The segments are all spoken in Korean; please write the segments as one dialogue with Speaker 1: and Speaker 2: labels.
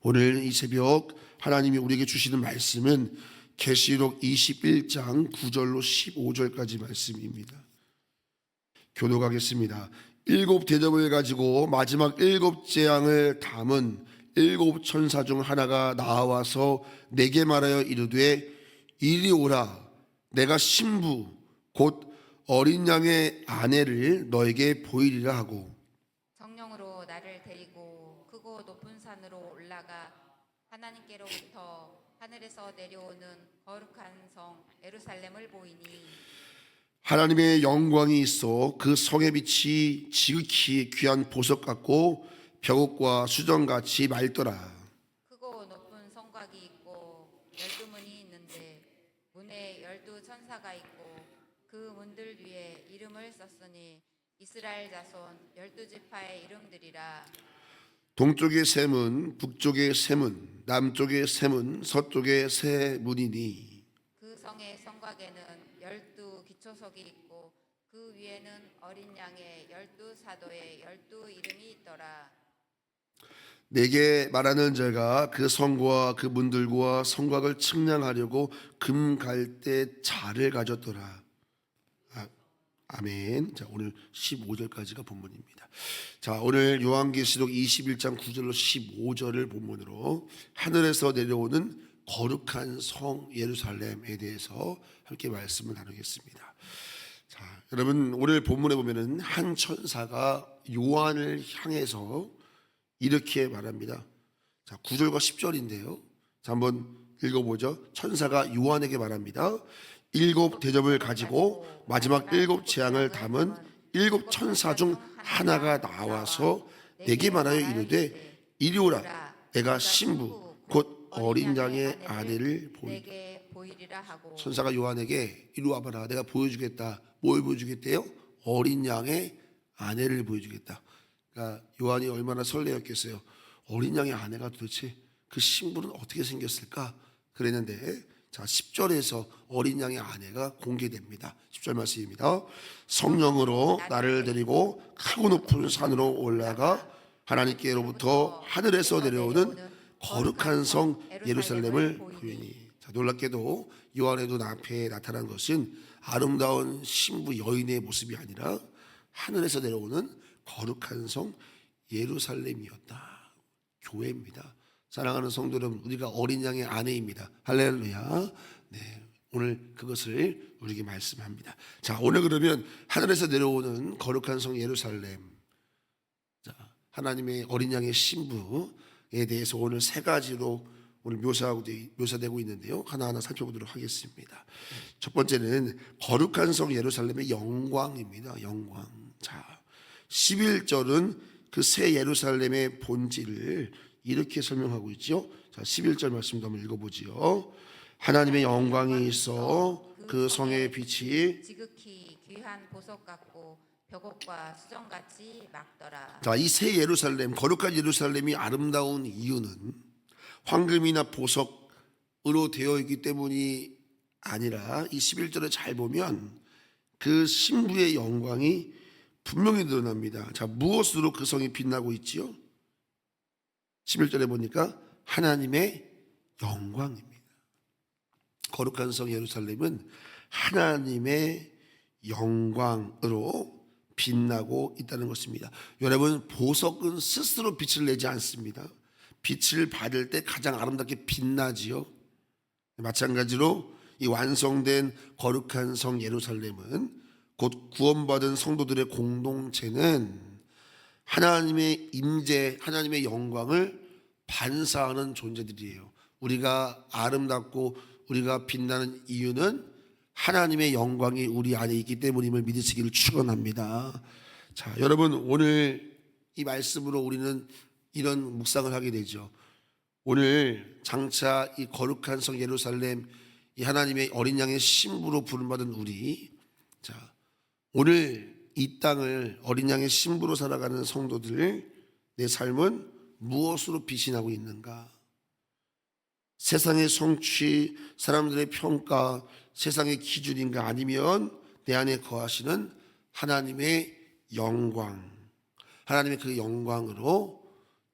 Speaker 1: 오늘 이 새벽 하나님이 우리에게 주시는 말씀은 계시록 21장 9절로 15절까지 말씀입니다. 교독하겠습니다. 일곱 대접을 가지고 마지막 일곱 재앙을 담은 일곱 천사 중 하나가 나와서 내게 말하여 이르되 이리 오라. 내가 신부 곧 어린 양의 아내를 너에게 보이리라 하고
Speaker 2: 성령으로 나를 데리고 크고 높은 산으로 올라가 하나님께로부터 하늘에서 내려오는 거룩한 성 예루살렘을 보이니
Speaker 1: 하나님의 영광이 있어 그 성의 빛이 지극히 귀한 보석 같고 벽옥과 수정같이 맑더라.
Speaker 2: 크고 높은 성곽이 있고 12문이 있는데 문에 12천사가 있고 그 문들 위에 이름을 썼으니 이스라엘 자손 12지파의 이름들이라.
Speaker 1: 동쪽의 세 문, 북쪽의 세 문, 남쪽의 세 문, 서쪽의 세 문이니
Speaker 2: 그 성의 성곽에는 12기초석이 있고 그 위에는 어린 양의 12사도의 12 이름이 있더라.
Speaker 1: 내게 말하는 자가 그 성과 그 문들과 성곽을 측량하려고 금 갈대 자를 가졌더라. 아멘. 자, 오늘 15절까지가 본문입니다. 자, 오늘 요한계시록 21장 9절로 15절을 본문으로 하늘에서 내려오는 거룩한 성 예루살렘에 대해서 함께 말씀을 나누겠습니다. 자, 여러분 오늘 본문에 보면은 한 천사가 요한을 향해서 이렇게 말합니다. 자, 9절과 10절인데요. 자, 한번 읽어보죠. 천사가 요한에게 말합니다. 일곱 대접을 가지고 마지막 일곱 재앙을 담은 일곱 천사 중 하나가 나와서 내게 말하여 이르되 이리 오라. 내가 신부 곧 어린 양의 아내를
Speaker 2: 보이리라 하고
Speaker 1: 천사가 요한에게 이리 와봐라. 내가 보여주겠다. 뭘 보여주겠대요? 어린 양의 아내를 보여주겠다. 그러니까 요한이 얼마나 설레었겠어요. 어린 양의 아내가 도대체 그 신부는 어떻게 생겼을까? 그랬는데 자, 10절에서 어린 양의 아내가 공개됩니다. 10절 말씀입니다. 성령으로 나를 데리고 크고 높은 산으로 올라가 하나님께로부터 하늘에서 내려오는 거룩한 성 예루살렘을 보이니. 자, 놀랍게도 요한의 눈 앞에 나타난 것은 아름다운 신부 여인의 모습이 아니라 하늘에서 내려오는 거룩한 성 예루살렘이었다. 교회입니다. 사랑하는 성도 여러분, 우리가 어린 양의 아내입니다. 할렐루야. 네, 오늘 그것을 우리에게 말씀합니다. 자, 오늘 그러면 하늘에서 내려오는 거룩한 성 예루살렘, 자, 하나님의 어린 양의 신부에 대해서 오늘 세 가지로 오늘 묘사되고 있는데요. 하나하나 살펴보도록 하겠습니다. 첫 번째는 거룩한 성 예루살렘의 영광입니다. 영광. 자, 11절은 그 새 예루살렘의 본질을 이렇게 설명하고 있죠. 자, 11절 말씀도 한번 읽어보지요. 하나님의 영광이 있어 그 성의 빛이
Speaker 2: 지극히 귀한 보석 같고 벽옥과 수정같이 맑더라.
Speaker 1: 자, 이 새 예루살렘, 거룩한 예루살렘이 아름다운 이유는 황금이나 보석으로 되어 있기 때문이 아니라 이 11절에 잘 보면 그 신부의 영광이 분명히 드러납니다. 자, 무엇으로 그 성이 빛나고 있지요? 11절에 보니까 하나님의 영광입니다. 거룩한 성 예루살렘은 하나님의 영광으로 빛나고 있다는 것입니다. 여러분, 보석은 스스로 빛을 내지 않습니다. 빛을 받을 때 가장 아름답게 빛나지요. 마찬가지로 이 완성된 거룩한 성 예루살렘은 곧 구원받은 성도들의 공동체는 하나님의 임재, 하나님의 영광을 반사하는 존재들이에요. 우리가 아름답고 우리가 빛나는 이유는 하나님의 영광이 우리 안에 있기 때문임을 믿으시기를 축원합니다. 자, 여러분 오늘 이 말씀으로 우리는 이런 묵상을 하게 되죠. 오늘 장차 이 거룩한 성 예루살렘, 이 하나님의 어린 양의 신부로 부름받은 우리, 자, 오늘 이 땅을 어린 양의 신부로 살아가는 성도들, 내 삶은 무엇으로 빛이 나고 있는가? 세상의 성취, 사람들의 평가, 세상의 기준인가? 아니면 내 안에 거하시는 하나님의 영광, 하나님의 그 영광으로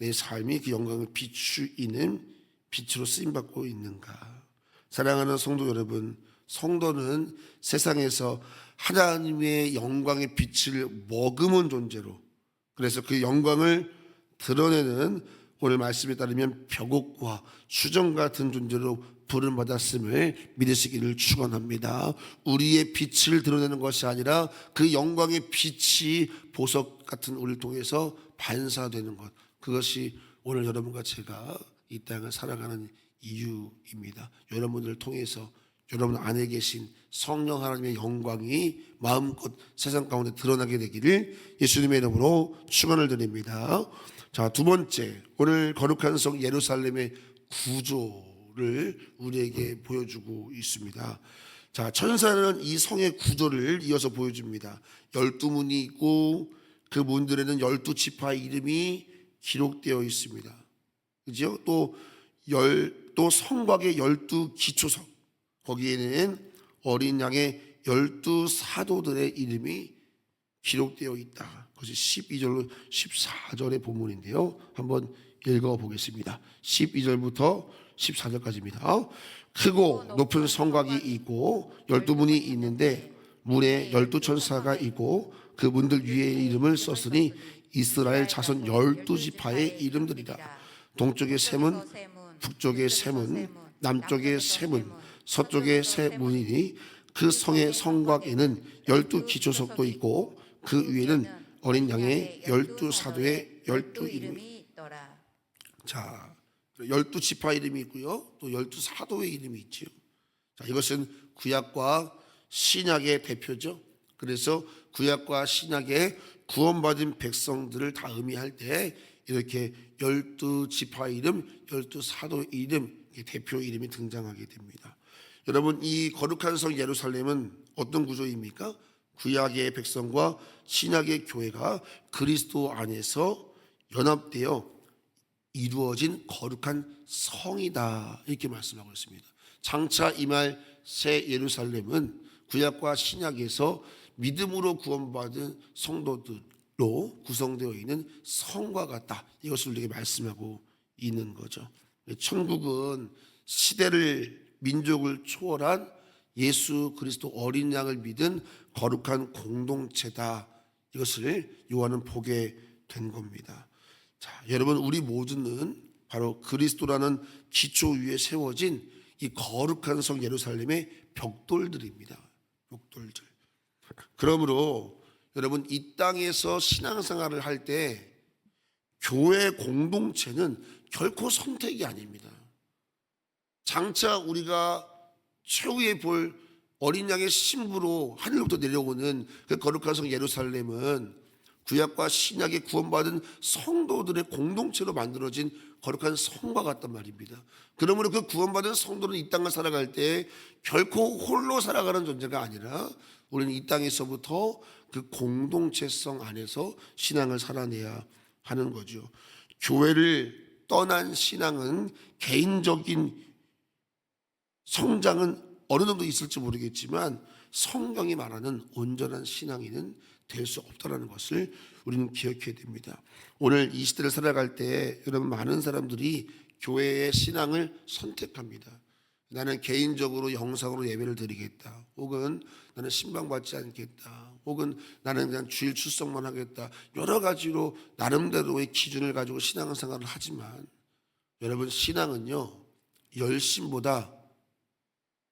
Speaker 1: 내 삶이 그 영광을 비추이는 빛으로 쓰임받고 있는가? 사랑하는 성도 여러분, 성도는 세상에서 하나님의 영광의 빛을 머금은 존재로, 그래서 그 영광을 드러내는, 오늘 말씀에 따르면 벽옥과 수정 같은 존재로 부름받았음을 믿으시기를 축원합니다. 우리의 빛을 드러내는 것이 아니라 그 영광의 빛이 보석 같은 우리를 통해서 반사되는 것, 그것이 오늘 여러분과 제가 이 땅을 살아가는 이유입니다. 여러분들을 통해서 여러분 안에 계신 성령 하나님의 영광이 마음껏 세상 가운데 드러나게 되기를 예수님의 이름으로 축원을 드립니다. 자, 두 번째, 오늘 거룩한 성 예루살렘의 구조를 우리에게 보여주고 있습니다. 자, 천사는 이 성의 구조를 이어서 보여줍니다. 12문이 있고 그 문들에는 12지파의 이름이 기록되어 있습니다. 그죠? 또 성곽의 12기초석, 거기에는 어린 양의 12사도들의 이름이 기록되어 있다. 그것이 12절로 14절의 본문인데요. 한번 읽어보겠습니다. 12절부터 14절까지입니다. 크고 높은 성곽이 있고 12문이 있는데 문에 12천사가 있고 그 문들 위에 이름을 썼으니 이스라엘 자손 12지파의 이름들이라. 동쪽의 세 문, 북쪽의 세 문, 남쪽의 세 문, 서쪽의 세 문이니 그 성의 성곽에는 12기초석도 있고 그 위에는 어린 양의 12사도의 12이름이
Speaker 2: 있더라.
Speaker 1: 자, 12지파 이름이 있고요. 또 12사도의 이름이 있죠. 자, 이것은 구약과 신약의 대표죠. 그래서 구약과 신약의 구원받은 백성들을 다 의미할 때 이렇게 12지파 이름, 12사도 이름, 대표 이름이 등장하게 됩니다. 여러분, 이 거룩한 성 예루살렘은 어떤 구조입니까? 구약의 백성과 신약의 교회가 그리스도 안에서 연합되어 이루어진 거룩한 성이다, 이렇게 말씀하고 있습니다. 장차 임할 새 예루살렘은 구약과 신약에서 믿음으로 구원받은 성도들로 구성되어 있는 성과 같다, 이것을 우리에게 말씀하고 있는 거죠. 천국은 시대를, 민족을 초월한 예수 그리스도 어린 양을 믿은 거룩한 공동체다, 이것을 요한은 보게 된 겁니다. 자, 여러분, 우리 모두는 바로 그리스도라는 기초 위에 세워진 이 거룩한 성 예루살렘의 벽돌들입니다. 벽돌들. 그러므로 여러분, 이 땅에서 신앙생활을 할 때 교회 공동체는 결코 선택이 아닙니다. 장차 우리가 최후에 볼 어린 양의 신부로 하늘로부터 내려오는 그 거룩한 성 예루살렘은 구약과 신약의 구원받은 성도들의 공동체로 만들어진 거룩한 성과 같단 말입니다. 그러므로 그 구원받은 성도는 이 땅을 살아갈 때 결코 홀로 살아가는 존재가 아니라 우리는 이 땅에서부터 그 공동체성 안에서 신앙을 살아내야 하는 거죠. 교회를 떠난 신앙은 개인적인 성장은 어느 정도 있을지 모르겠지만 성경이 말하는 온전한 신앙인은 될 수 없다는 것을 우리는 기억해야 됩니다. 오늘 이 시대를 살아갈 때 여러분, 많은 사람들이 교회의 신앙을 선택합니다. 나는 개인적으로 영상으로 예배를 드리겠다, 혹은 나는 신방받지 않겠다, 혹은 나는 그냥 주일 출석만 하겠다, 여러 가지로 나름대로의 기준을 가지고 신앙생활을 하지만 여러분, 신앙은요 열심보다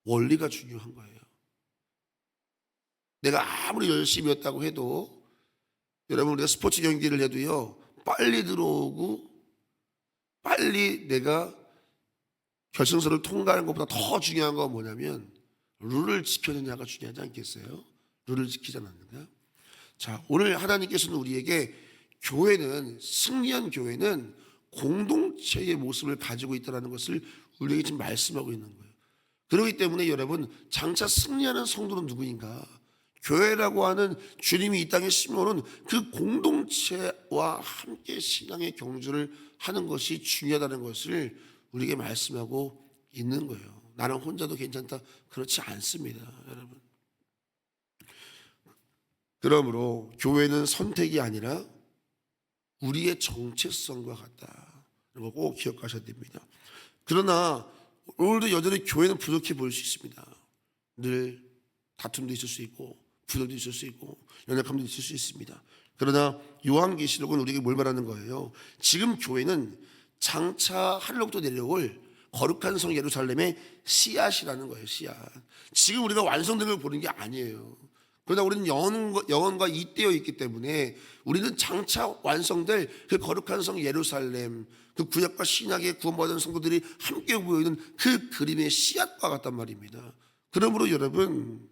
Speaker 1: 원리가 중요한 거예요. 내가 아무리 열심히 했다고 해도 여러분, 우리가 스포츠 경기를 해도요 빨리 들어오고 빨리 내가 결승선을 통과하는 것보다 더 중요한 건 뭐냐면 룰을 지켜느냐가 중요하지 않겠어요? 룰을 지키지 않았는가? 자, 오늘 하나님께서는 우리에게 교회는, 승리한 교회는 공동체의 모습을 가지고 있다는 것을 우리에게 지금 말씀하고 있는 거예요. 그렇기 때문에 여러분, 장차 승리하는 성도는 누구인가? 교회라고 하는 주님이 이 땅에 심어놓은 그 공동체와 함께 신앙의 경주를 하는 것이 중요하다는 것을 우리에게 말씀하고 있는 거예요. 나는 혼자도 괜찮다, 그렇지 않습니다, 여러분. 그러므로 교회는 선택이 아니라 우리의 정체성과 같다. 이거 꼭 기억하셔야 됩니다. 그러나 오늘도 여전히 교회는 부족해 보일 수 있습니다. 늘 다툼도 있을 수 있고 부정도 있을 수 있고 연약함도 있을 수 있습니다. 그러나 요한계시록은 우리에게 뭘 말하는 거예요? 지금 교회는 장차 하늘로부터 내려올 거룩한 성 예루살렘의 씨앗이라는 거예요. 씨앗. 지금 우리가 완성된 걸 보는 게 아니에요. 그러나 우리는 영혼과 잇대어 있기 때문에 우리는 장차 완성될 그 거룩한 성 예루살렘, 그 구약과 신약의 구원받은 성도들이 함께 보이는 그 그림의 씨앗과 같단 말입니다. 그러므로 여러분,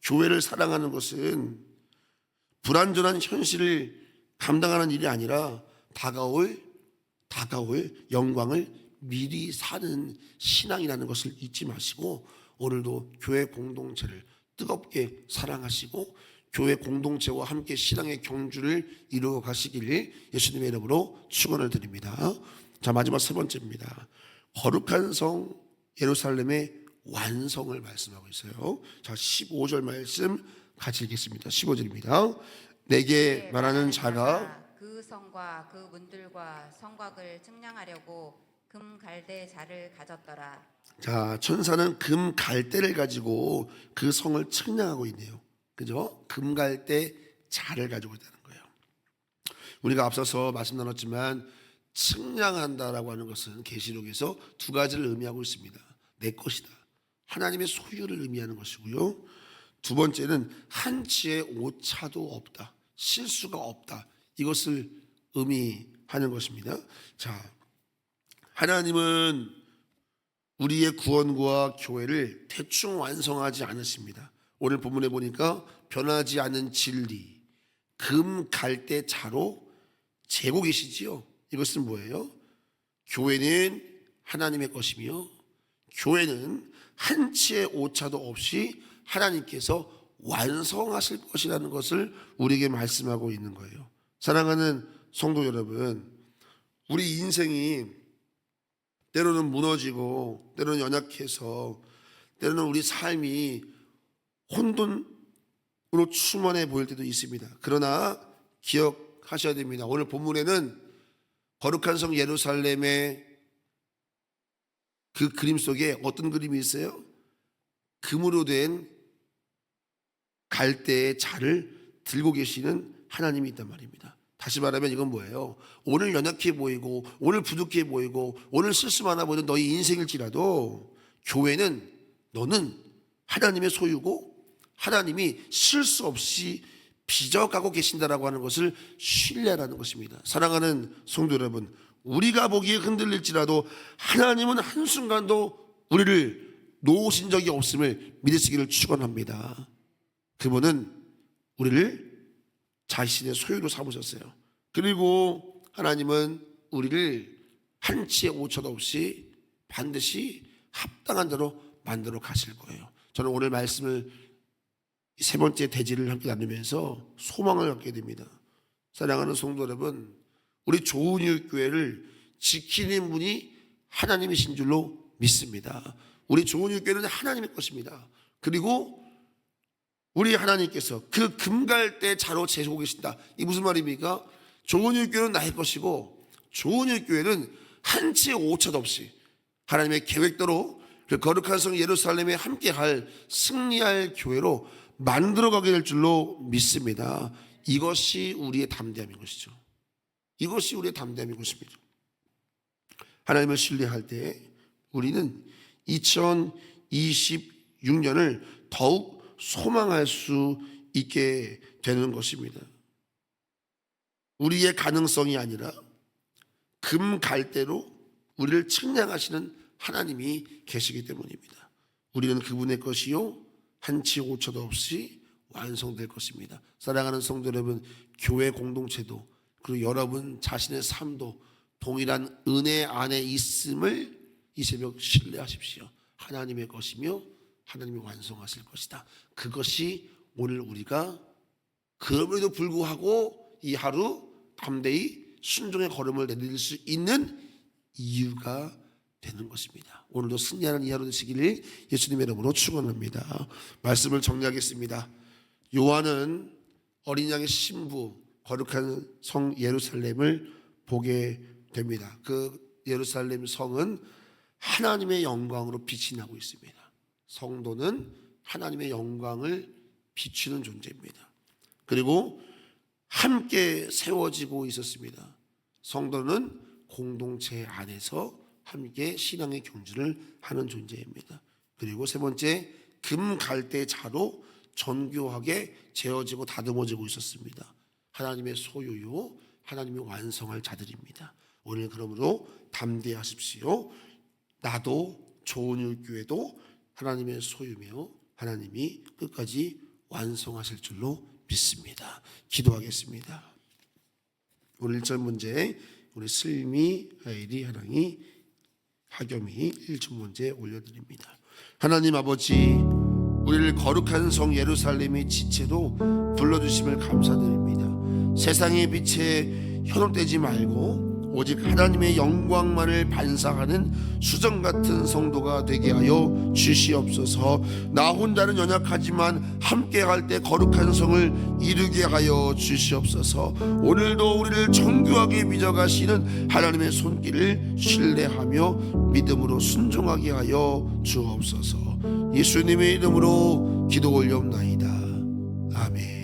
Speaker 1: 교회를 사랑하는 것은 불완전한 현실을 감당하는 일이 아니라 다가올 영광을 미리 사는 신앙이라는 것을 잊지 마시고 오늘도 교회 공동체를 뜨겁게 사랑하시고 교회 공동체와 함께 신앙의 경주를 이루어 가시기를 예수님의 이름으로 축원을 드립니다. 자, 마지막 세 번째입니다. 거룩한 성 예루살렘의 완성을 말씀하고 있어요. 자, 15절 말씀 같이 읽겠습니다. 15절입니다. 내게 말하는 자가
Speaker 2: 그 성과 그 문들과 성곽을 측량하려고 금 갈대 자를 가졌더라.
Speaker 1: 자, 천사는 금 갈대를 가지고 그 성을 측량하고 있네요. 그죠? 금 갈대 자를 가지고 있다는 거예요. 우리가 앞서서 말씀 나눴지만 측량한다라고 하는 것은 계시록에서 두 가지를 의미하고 있습니다. 내 것이다. 하나님의 소유를 의미하는 것이고요. 두 번째는 한치의 오차도 없다. 실수가 없다. 이것을 의미하는 것입니다. 자, 하나님은 우리의 구원과 교회를 대충 완성하지 않으십니다. 오늘 본문에 보니까 변하지 않는 진리, 금 갈대 자로 재고 계시지요. 이것은 뭐예요? 교회는 하나님의 것이며 교회는 한치의 오차도 없이 하나님께서 완성하실 것이라는 것을 우리에게 말씀하고 있는 거예요. 사랑하는 성도 여러분, 우리 인생이 때로는 무너지고 때로는 연약해서 때로는 우리 삶이 혼돈으로 충만해 보일 때도 있습니다. 그러나 기억하셔야 됩니다. 오늘 본문에는 거룩한 성 예루살렘의 그 그림 속에 어떤 그림이 있어요? 금으로 된 갈대의 자를 들고 계시는 하나님이 있단 말입니다. 다시 말하면 이건 뭐예요? 오늘 연약해 보이고 오늘 부족해 보이고 오늘 실수 많아 보이는 너희 인생일지라도 교회는 너는 하나님의 소유고 하나님이 실수 없이 빚어가고 계신다라고 하는 것을 신뢰하라는 것입니다. 사랑하는 성도 여러분, 우리가 보기에 흔들릴지라도 하나님은 한순간도 우리를 놓으신 적이 없음을 믿으시기를 축원합니다. 그분은 우리를 자신의 소유로 삼으셨어요. 그리고 하나님은 우리를 한치의 오차도 없이 반드시 합당한 대로 만들어 가실 거예요. 저는 오늘 말씀을 세 번째 대지를 함께 나누면서 소망을 갖게 됩니다. 사랑하는 성도 여러분, 우리 좋은이웃교회를 지키는 분이 하나님이신 줄로 믿습니다. 우리 좋은이웃교회는 하나님의 것입니다. 그리고 우리 하나님께서 그 금갈대 자로 재고 계신다. 이 무슨 말입니까? 좋은이웃교회는 나의 것이고 좋은이웃교회는 한치의 오차도 없이 하나님의 계획대로 그 거룩한 성 예루살렘에 함께할 승리할 교회로 만들어가게 될 줄로 믿습니다. 이것이 우리의 담대함인 것이죠. 이것이 우리의 담대함인 것입니다. 하나님을 신뢰할 때 우리는 2026년을 더욱 소망할 수 있게 되는 것입니다. 우리의 가능성이 아니라 금 갈대로 우리를 측량하시는 하나님이 계시기 때문입니다. 우리는 그분의 것이요 한치 오차도 없이 완성될 것입니다. 사랑하는 성도 여러분, 교회 공동체도 그리고 여러분 자신의 삶도 동일한 은혜 안에 있음을 이 새벽 신뢰하십시오. 하나님의 것이며 하나님이 완성하실 것이다. 그것이 오늘 우리가 그럼에도 불구하고 이 하루 담대히 순종의 걸음을 내릴 수 있는 이유가 되는 것입니다. 오늘도 승리하는 이 하루 되시기를 예수님의 이름으로 축원합니다. 말씀을 정리하겠습니다. 요한은 어린 양의 신부 거룩한 성 예루살렘을 보게 됩니다. 그 예루살렘 성은 하나님의 영광으로 빛이 나고 있습니다. 성도는 하나님의 영광을 비추는 존재입니다. 그리고 함께 세워지고 있었습니다. 성도는 공동체 안에서 함께 신앙의 경주를 하는 존재입니다. 그리고 세 번째, 금 갈대 자로 정교하게 재어지고 다듬어지고 있었습니다. 하나님의 소유요, 하나님이 완성할 자들입니다. 오늘 그러므로 담대하십시오. 나도 좋은일교회도 하나님의 소유며 하나님이 끝까지 완성하실 줄로 믿습니다. 기도하겠습니다. 오늘 1절 문제 우리 슬미, 하일이, 하랑이, 하겸이 1절 문제 올려드립니다. 하나님 아버지, 우리를 거룩한 성 예루살렘의 지체로 불러주심을 감사드립니다. 세상의 빛에 현혹되지 말고 오직 하나님의 영광만을 반사하는 수정 같은 성도가 되게 하여 주시옵소서. 나 혼자는 연약하지만 함께 할 때 거룩한 성을 이루게 하여 주시옵소서. 오늘도 우리를 정교하게 빚어가시는 하나님의 손길을 신뢰하며 믿음으로 순종하게 하여 주옵소서. 예수님의 이름으로 기도 올려옵나이다. 아멘.